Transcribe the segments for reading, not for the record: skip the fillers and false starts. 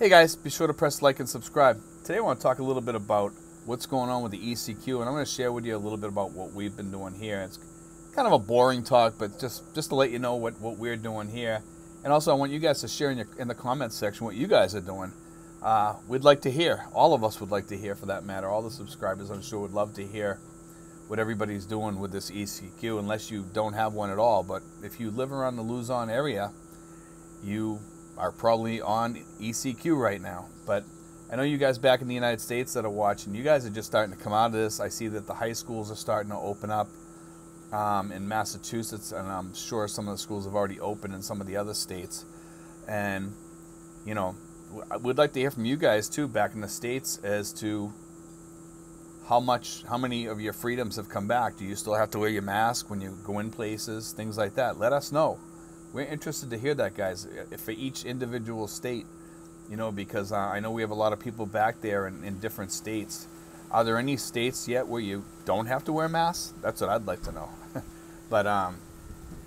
Hey guys, be sure to press like and subscribe. Today I want to talk a little bit about what's going on with the ECQ, and I'm going to share with you a little bit about what we've been doing here. It's kind of a boring talk, but just to let you know what we're doing here. And also I want you guys to share in the comments section what you guys are doing. We'd like to hear. All of us would like to hear, for that matter. All the subscribers, I'm sure, would love to hear what everybody's doing with this ECQ, unless you don't have one at all. But if you live around the Luzon area, you are probably on ECQ right now. But I know you guys back in the United States that are watching, you guys are just starting to come out of this. I see that the high schools are starting to open up in Massachusetts, and I'm sure some of the schools have already opened in some of the other states. And, you know, we'd like to hear from you guys too back in the States as to how many of your freedoms have come back. Do you still have to wear your mask when you go in places, things like that? Let us know. We're interested to hear that, guys, for each individual state, you know, because I know we have a lot of people back there in different states. Are there any states yet where you don't have to wear masks? That's what I'd like to know. But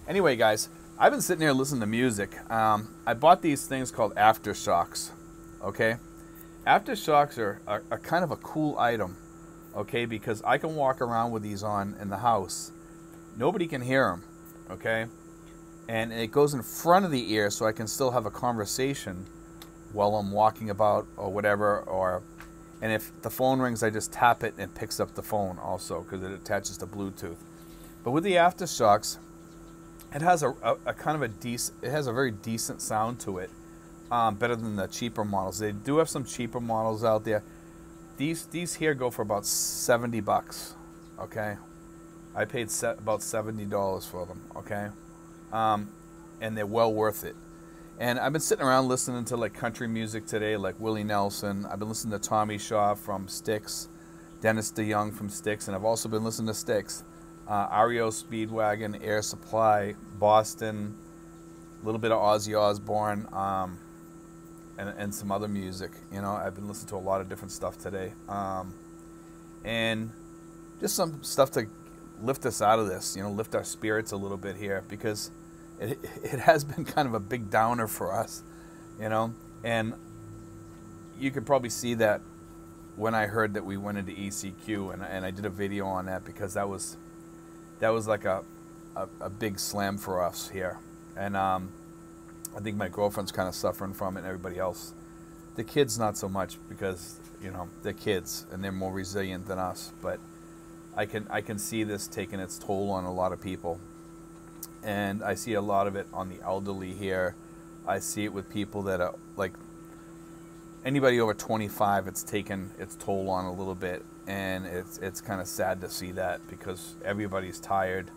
anyway, guys, I've been sitting here listening to music. I bought these things called aftershocks, okay? Aftershocks are kind of a cool item, okay, because I can walk around with these on in the house. Nobody can hear them, okay? And it goes in front of the ear so I can still have a conversation while I'm walking about or whatever. And if the phone rings, I just tap it and it picks up the phone also because it attaches to Bluetooth. But with the aftershocks, it has a kind of it has a very decent sound to it, better than the cheaper models. They do have some cheaper models out there. These here go for about $70, okay? I paid about $70 for them, okay? And they're well worth it. And I've been sitting around listening to like country music today, like Willie Nelson. I've been listening to Tommy Shaw from Styx, Dennis DeYoung from Styx, and I've also been listening to Styx, REO Speedwagon, Air Supply, Boston, a little bit of Ozzy Osbourne, and some other music. You know, I've been listening to a lot of different stuff today, and just some stuff to lift us out of this, you know, lift our spirits a little bit here, because it has been kind of a big downer for us, you know. And you could probably see that when I heard that we went into ECQ, and I did a video on that, because that was like a big slam for us here. And I think my girlfriend's kind of suffering from it, and everybody else. The kids not so much, because, you know, they're kids and they're more resilient than us. But I can see this taking its toll on a lot of people. And I see a lot of it on the elderly here. I see it with people that are like anybody over 25. It's taken its toll on a little bit, and it's kind of sad to see that, because everybody's tired.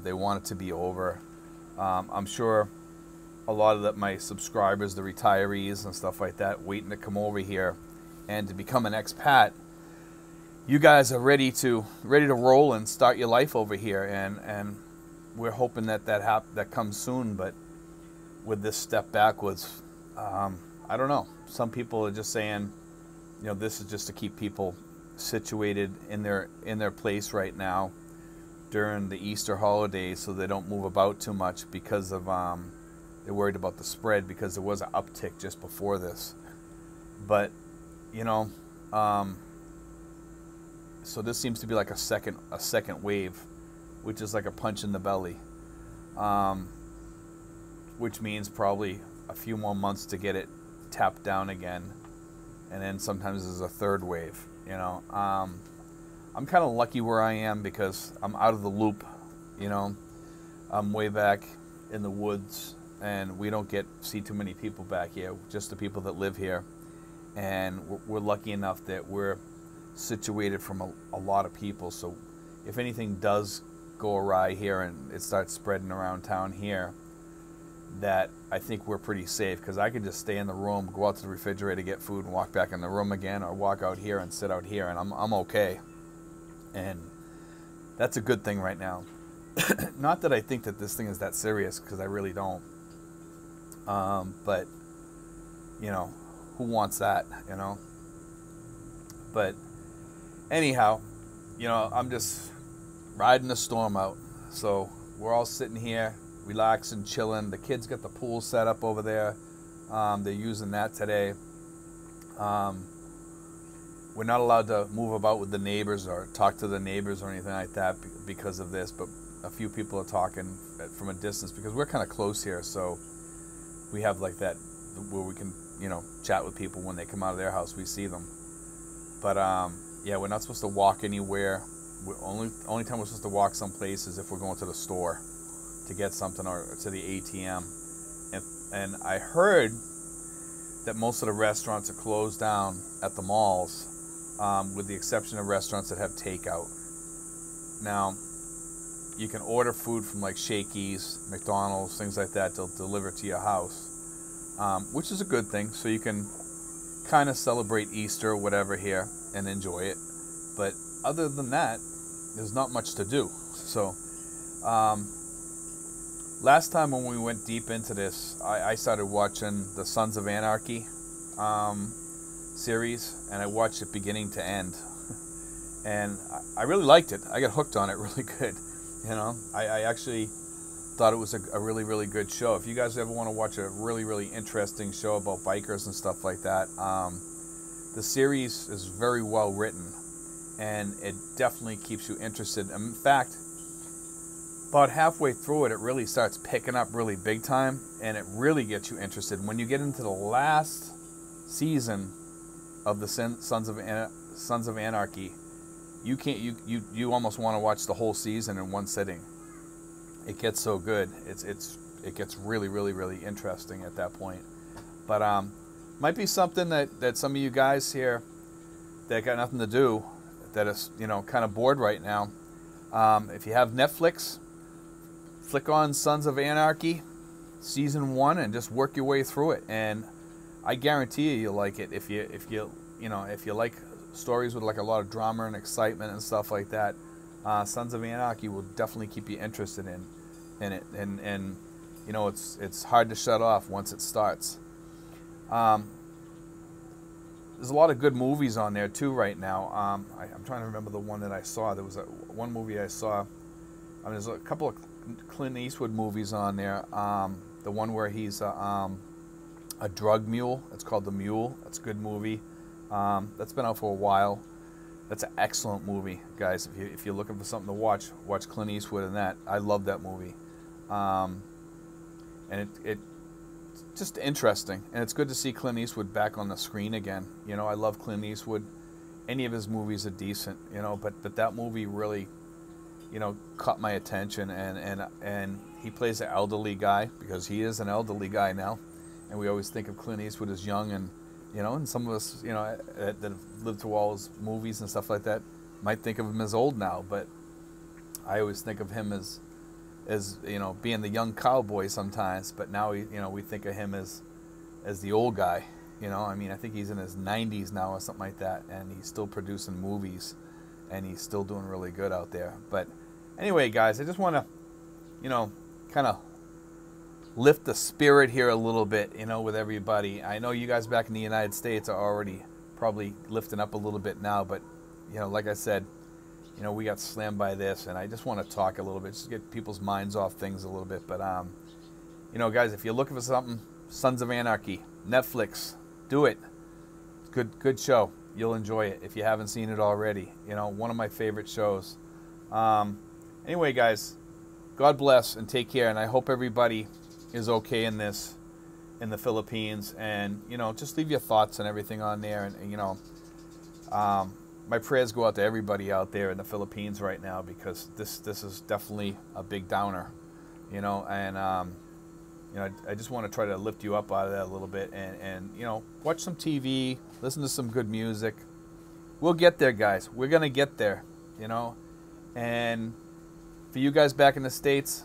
They want it to be over. I'm sure a lot of my subscribers, the retirees and stuff like that, waiting to come over here and to become an expat. You guys are ready to roll and start your life over here, and we're hoping that comes soon. But with this step backwards, I don't know. Some people are just saying, you know, this is just to keep people situated in their place right now during the Easter holidays, so they don't move about too much, because of they're worried about the spread, because there was an uptick just before this. But, you know, so this seems to be like a second wave, which is like a punch in the belly, which means probably a few more months to get it tapped down again, and then sometimes there's a third wave. You know, I'm kind of lucky where I am, because I'm out of the loop. You know, I'm way back in the woods, and we don't see too many people back here, just the people that live here, and we're lucky enough that we're situated from a lot of people. So if anything does go awry here and it starts spreading around town here, that I think we're pretty safe, because I could just stay in the room, go out to the refrigerator, get food, and walk back in the room again, or walk out here and sit out here, and I'm okay. And that's a good thing right now. Not that I think that this thing is that serious, because I really don't. But, you know, who wants that, you know? But anyhow, you know, I'm just riding the storm out. So we're all sitting here, relaxing, chilling. The kids got the pool set up over there. They're using that today. We're not allowed to move about with the neighbors or talk to the neighbors or anything like that because of this, but a few people are talking from a distance because we're kind of close here, so we have like that where we can, you know, chat with people when they come out of their house. We see them. But yeah, we're not supposed to walk anywhere. Only time we're supposed to walk someplace is if we're going to the store to get something or to the ATM. And I heard that most of the restaurants are closed down at the malls, with the exception of restaurants that have takeout. Now, you can order food from like Shakey's, McDonald's, things like that. They'll deliver it to your house, which is a good thing. So you can kind of celebrate Easter or whatever here and enjoy it. But other than that, there's not much to do. So last time when we went deep into this, I started watching the Sons of Anarchy series, and I watched it beginning to end. And I really liked it. I got hooked on it really good. You know, I actually thought it was a really, really good show. If you guys ever want to watch a really, really interesting show about bikers and stuff like that, the series is very well written, and it definitely keeps you interested. In fact, about halfway through it, it really starts picking up really big time, and it really gets you interested. When you get into the last season of the Sons of Anarchy, you almost want to watch the whole season in one sitting. It gets so good. It gets really, really, really interesting at that point. But might be something that some of you guys here that got nothing to do, that is, you know, kind of bored right now. If you have Netflix, flick on Sons of Anarchy season 1 and just work your way through it. And I guarantee you'll like it if you like stories with like a lot of drama and excitement and stuff like that. Sons of Anarchy will definitely keep you interested in it, and you know, it's hard to shut off once it starts. There's a lot of good movies on there too right now. I'm trying to remember the one that I saw. There was one movie I saw. There's a couple of Clint Eastwood movies on there. The one where he's a drug mule. It's called The Mule. That's a good movie. That's been out for a while. That's an excellent movie, guys. If you're looking for something to watch Clint Eastwood in that. I love that movie. And it's just interesting. And it's good to see Clint Eastwood back on the screen again. You know, I love Clint Eastwood. Any of his movies are decent, you know, but that movie really, you know, caught my attention. And he plays an elderly guy, because he is an elderly guy now. And we always think of Clint Eastwood as young, and you know, and some of us, you know, that have lived through all his movies and stuff like that might think of him as old now, but I always think of him as you know, being the young cowboy sometimes. But now we think of him as the old guy. You know, I mean, I think he's in his 90s now or something like that, and he's still producing movies, and he's still doing really good out there. But anyway, guys, I just want to, you know, kind of lift the spirit here a little bit, you know, with everybody. I know you guys back in the United States are already probably lifting up a little bit now, but, you know, like I said, you know, we got slammed by this, and I just want to talk a little bit, just get people's minds off things a little bit. But, you know, guys, if you're looking for something, Sons of Anarchy, Netflix, do it. Good show. You'll enjoy it if you haven't seen it already. You know, one of my favorite shows. Anyway, guys, God bless and take care, and I hope everybody is okay in the Philippines. And, you know, just leave your thoughts and everything on there. And you know, my prayers go out to everybody out there in the Philippines right now, because this is definitely a big downer, you know. And you know, I just want to try to lift you up out of that a little bit, and you know, watch some TV, listen to some good music. We'll get there, guys. We're gonna get there, you know. And for you guys back in the States,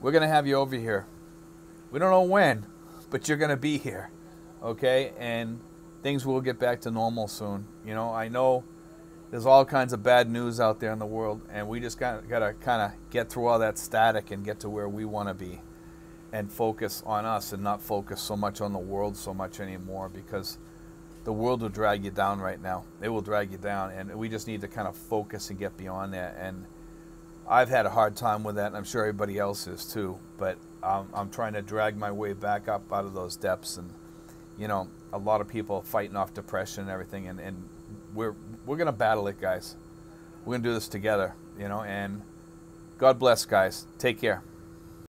we're going to have you over here. We don't know when, but you're going to be here, okay? And things will get back to normal soon. You know, I know there's all kinds of bad news out there in the world, and we just got to kind of get through all that static and get to where we want to be, and focus on us and not focus so much on the world so much anymore, because the world will drag you down right now. It will drag you down, and we just need to kind of focus and get beyond that. And I've had a hard time with that, and I'm sure everybody else is too. But I'm trying to drag my way back up out of those depths, and you know, a lot of people fighting off depression and everything, and we're gonna battle it, guys. We're gonna do this together, you know, and God bless, guys. Take care.